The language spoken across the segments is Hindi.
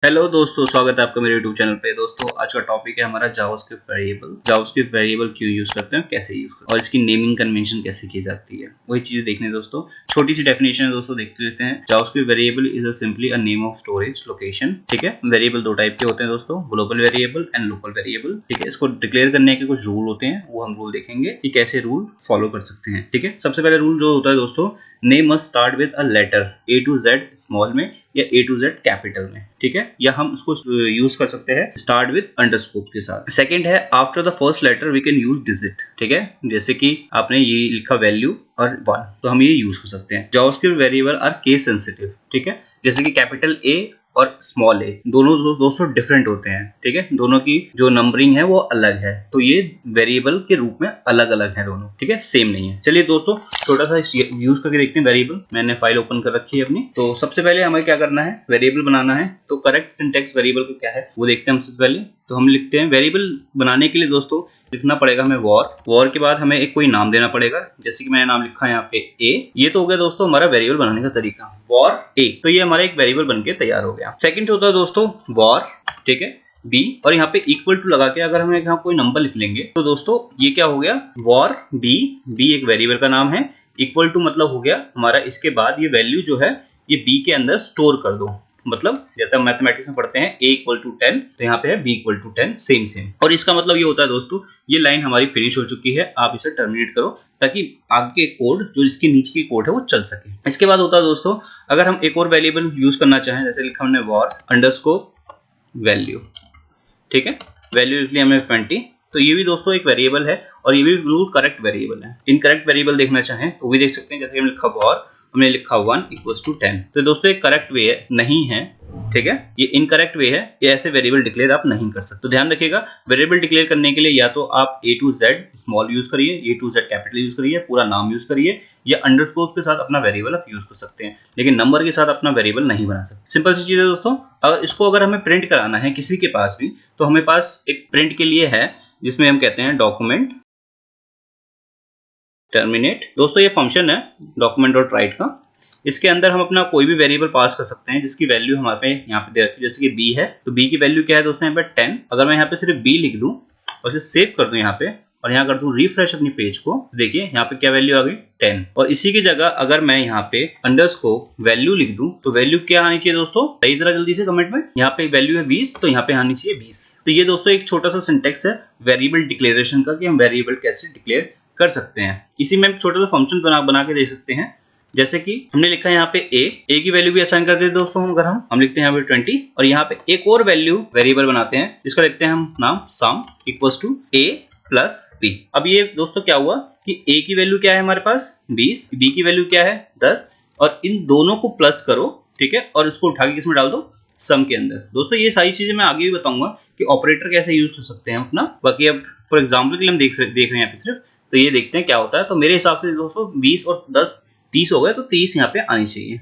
हेलो दोस्तों, स्वागत है आपका मेरे YouTube चैनल पे। दोस्तों आज का टॉपिक है हमारा जावास्क्रिप्ट वेरिएबल। जावास्क्रिप्ट वेरिएबल क्यों यूज करते हैं, कैसे यूज करते हैं और इसकी नेमिंग कन्वेंशन कैसे की जाती है, वही चीजें देखने हैं दोस्तों। छोटी सी डेफिनेशन है दोस्तों, देखते लेते हैं। JavaScript variable is a simply a name of storage location. ठीक है, वेरिएबल दो टाइप के होते हैं दोस्तों, global variable and local variable. ठीक है, इसको डिक्लेयर करने के कुछ रूल होते हैं, वो हम रूल देखेंगे कि कैसे रूल फॉलो कर सकते हैं। ठीक है, सबसे पहले रूल जो होता है दोस्तों, name must start with a letter A to Z small में या A to Z कैपिटल में। ठीक है, या हम उसको यूज कर सकते हैं स्टार्ट विद अंडरस्कोर के साथ। सेकंड है after the first letter we can use digit. ठीक है, जैसे कि आपने ये लिखा वैल्यू और 1, तो हम ये यूज कर सकते हैं। JavaScript variable are case sensitive. ठीक है, जैसे कि कैपिटल A और स्मॉल ए दोनों दोस्तों डिफरेंट होते हैं। ठीक है, दोनों की जो नंबरिंग है वो अलग है, तो ये वेरिएबल के रूप में अलग अलग है दोनों। ठीक है, सेम नहीं है। चलिए दोस्तों छोटा सा यूज करके देखते हैं वेरिएबल। मैंने फाइल ओपन कर रखी है अपनी। तो सबसे पहले हमें क्या करना है, वेरिएबल बनाना है। तो करेक्ट सिंटेक्स वेरिएबल को क्या है वो देखते हैं हम सबसे पहले। तो हम लिखते हैं वेरिएबल बनाने के लिए दोस्तों लिखना पड़ेगा हमें वॉर के बाद हमें एक कोई नाम देना पड़ेगा। जैसे कि मैंने नाम लिखा है यहाँ पे ए। ये तो हो गया दोस्तों हमारा वेरिएबल बनाने का तरीका, वॉर ए। तो ये हमारा एक वेरिएबल बनके तैयार हो गया। सेकंड होता है दोस्तों वॉर, ठीक है, बी, और यहाँ पे इक्वल टू लगा के अगर हम यहाँ कोई नंबर लिख लेंगे तो दोस्तों ये क्या हो गया, वॉर बी। बी एक वेरिएबल का नाम है, इक्वल टू मतलब हो गया हमारा इसके बाद ये वैल्यू जो है ये बी के अंदर स्टोर कर दो। मतलब जैसे हम मैथमेटिक्स में पढ़ते हैं a इक्वल टू 10, तो यहाँ पे है b equal to 10, same same. और इसका मतलब ये होता है दोस्तों ये लाइन हमारी फिनिश हो चुकी है, आप इसे टर्मिनेट करो ताकि आगे कोड जो इसके नीचे की कोड है वो चल सके। इसके बाद होता है दोस्तों अगर हम एक और वेरिएबल यूज करना चाहें, जैसे लिखा हमने वॉर अंडरस्कोर वैल्यू। ठीक है, वैल्यू लिख लिया हमने 20। तो ये भी दोस्तों एक वेरिएबल है और ये भी बिल्कुल करेक्ट वेरिएबल है। इनकरेक्ट वेरिएबल देखना चाहें तो भी देख सकते हैं, जैसे हमने लिखा वॉर, हमने लिखा 1 इक्वल्स टू 10। तो दोस्तों एक करेक्ट वे है, नहीं है। ठीक है, ये इनकरेक्ट वे है, ये ऐसे वेरिएबल डिक्लेयर आप नहीं कर सकते। तो ध्यान रखिएगा वेरिएबल डिक्लेयर करने के लिए या तो आप A to Z small use करिए, A to Z capital use करिए, पूरा नाम यूज करिए, या अंडरस्कोर के साथ अपना वेरिएबल आप यूज कर सकते हैं, लेकिन नंबर के साथ अपना वेरिएबल नहीं बना सकते। सिंपल सी चीज है दोस्तों। अगर हमें प्रिंट कराना है किसी के पास भी, तो हमें पास एक प्रिंट के लिए है जिसमें हम कहते हैं डॉक्यूमेंट टर्मिनेट। दोस्तों ये फंक्शन है डॉक्यूमेंट डॉट राइट का। इसके अंदर हम अपना कोई भी वेरिएबल पास कर सकते हैं जिसकी वैल्यू हमारे पे यहाँ पे दे रखी है। जैसे कि b है, तो b की वैल्यू क्या है दोस्तों यहाँ पे 10। अगर मैं यहाँ पे सिर्फ b लिख दूं और इसे सेव कर दूं यहाँ पे और यहाँ कर दूं रिफ्रेश अपनी पेज को, देखिए यहाँ पे क्या वैल्यू आ गई 10। और इसी की जगह अगर मैं यहाँ पे अंडरस्कोर वैल्यू लिख दूं तो वैल्यू क्या आनी चाहिए दोस्तों, सही तरह जल्दी से कमेंट में। यहाँ पे वैल्यू है 20, तो यहाँ पे आनी चाहिए 20। तो ये दोस्तों एक छोटा सा सिंटेक्स है वेरिएबल डिक्लेरेशन का कि हम वेरिएबल कैसे डिक्लेयर कर सकते हैं। इसी में छोटा सा फंक्शन बना के दे सकते हैं। जैसे कि हमने लिखा है यहाँ पे a की वैल्यू भी असाइन कर देते दोस्तों। अगर हम लिखते हैं यहाँ पे 20 और यहाँ पे एक और वैल्यू वेरिएबल बनाते हैं जिसका लिखते हैं हम नाम sum equals to a plus b। अब ये दोस्तों क्या हुआ कि a की वैल्यू क्या है हमारे पास 20, b की वैल्यू क्या है 10, और इन दोनों को प्लस करो। ठीक है, और इसको उठा के किसमें डाल दो, सम के अंदर। दोस्तों ये सारी चीजें मैं आगे भी बताऊंगा कि ऑपरेटर कैसे यूज कर सकते हैं अपना। बाकी अब फॉर एग्जाम्पल के लिए हम देख रहे हैं यहाँ पे सिर्फ, तो ये देखते हैं क्या होता है। तो मेरे हिसाब से दोस्तों 20 और 10 30 हो गए, तो 30 यहाँ पे आनी चाहिए।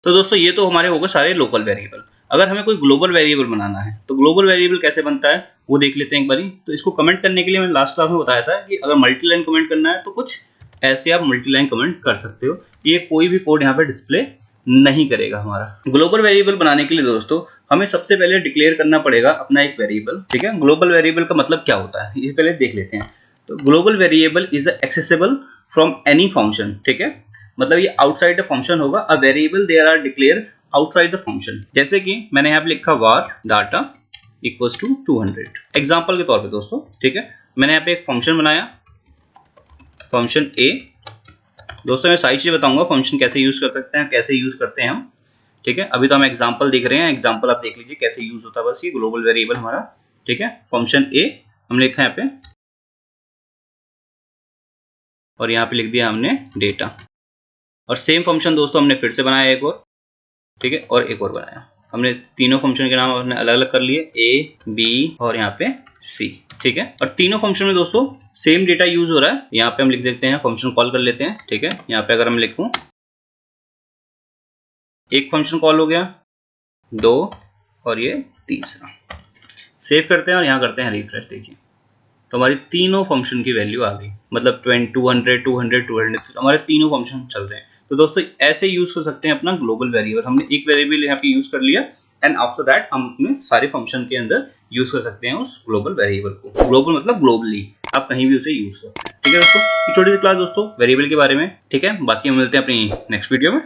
तो दोस्तों ये तो हमारे हो गए सारे लोकल वेरिएबल। अगर हमें कोई ग्लोबल वेरिएबल बनाना है तो ग्लोबल वेरिएबल कैसे बनता है वो देख लेते हैं एक बारी। तो इसको कमेंट करने के लिए मैंने लास्ट क्लास में बताया था कि अगर मल्टी लाइन कमेंट करना है तो कुछ ऐसे आप मल्टी लाइन कमेंट कर सकते हो। ये कोई भी कोड यहाँ पे डिस्प्ले नहीं करेगा हमारा। ग्लोबल वेरिएबल बनाने के लिए दोस्तों हमें सबसे पहले डिक्लेयर करना पड़ेगा अपना एक वेरिएबल। ठीक है, ग्लोबल वेरिएबल का मतलब क्या होता है ये पहले देख लेते हैं। तो global variable is accessible from any function. ठीक है, मतलब ये आउटसाइड द फंक्शन होगा। A variable there are declare outside the function. जैसे कि मैंने यहाँ पे लिखा var data equals to 200 example के तौर पे दोस्तों। ठीक है, मैंने यहाँ पे एक फंक्शन बनाया फंक्शन a। दोस्तों मैं सारी चीजें बताऊंगा फंक्शन कैसे यूज कर सकते हैं, कैसे यूज करते हैं हम। ठीक है, अभी तो हम एग्जांपल देख रहे हैं, एग्जांपल आप देख लीजिए कैसे यूज होता है। बस ये ग्लोबल वेरिएबल हमारा। ठीक है, फंक्शन a हमने लिखा है यहाँ पे और यहाँ पे लिख दिया हमने डेटा। और सेम फंक्शन दोस्तों हमने फिर से बनाया एक और। ठीक है, और एक और बनाया। हमने तीनों फंक्शन के नाम हमने अलग अलग कर लिए, a b और यहाँ पे c। ठीक है, और तीनों फंक्शन में दोस्तों सेम डेटा यूज हो रहा है। यहाँ पे हम लिख देते हैं, फंक्शन कॉल कर लेते हैं। ठीक है, यहाँ पे अगर हम लिखूं एक फंक्शन कॉल हो गया, 2 और ये तीसरा। सेव करते हैं और यहाँ करते हैं रिफ्रेश। देखिए तो हमारी तीनों फंक्शन की वैल्यू आ गई, मतलब 200 200 200 हमारे तीनों फंक्शन चल रहे हैं। तो दोस्तों ऐसे यूज कर सकते हैं अपना ग्लोबल वेरिएबल। हमने एक वेरिएबल यहाँ पे यूज कर लिया एंड आफ्टर दैट हम अपने सारे फंक्शन के अंदर यूज कर सकते हैं उस ग्लोबल वेरिएबल को। ग्लोबल मतलब ग्लोबली, आप कहीं भी उसे यूज करते हैं। ठीक है दोस्तों, छोटी सी क्लास दोस्तों वेरिएबल के बारे में। ठीक है, बाकी हम मिलते हैं अपनी नेक्स्ट वीडियो में।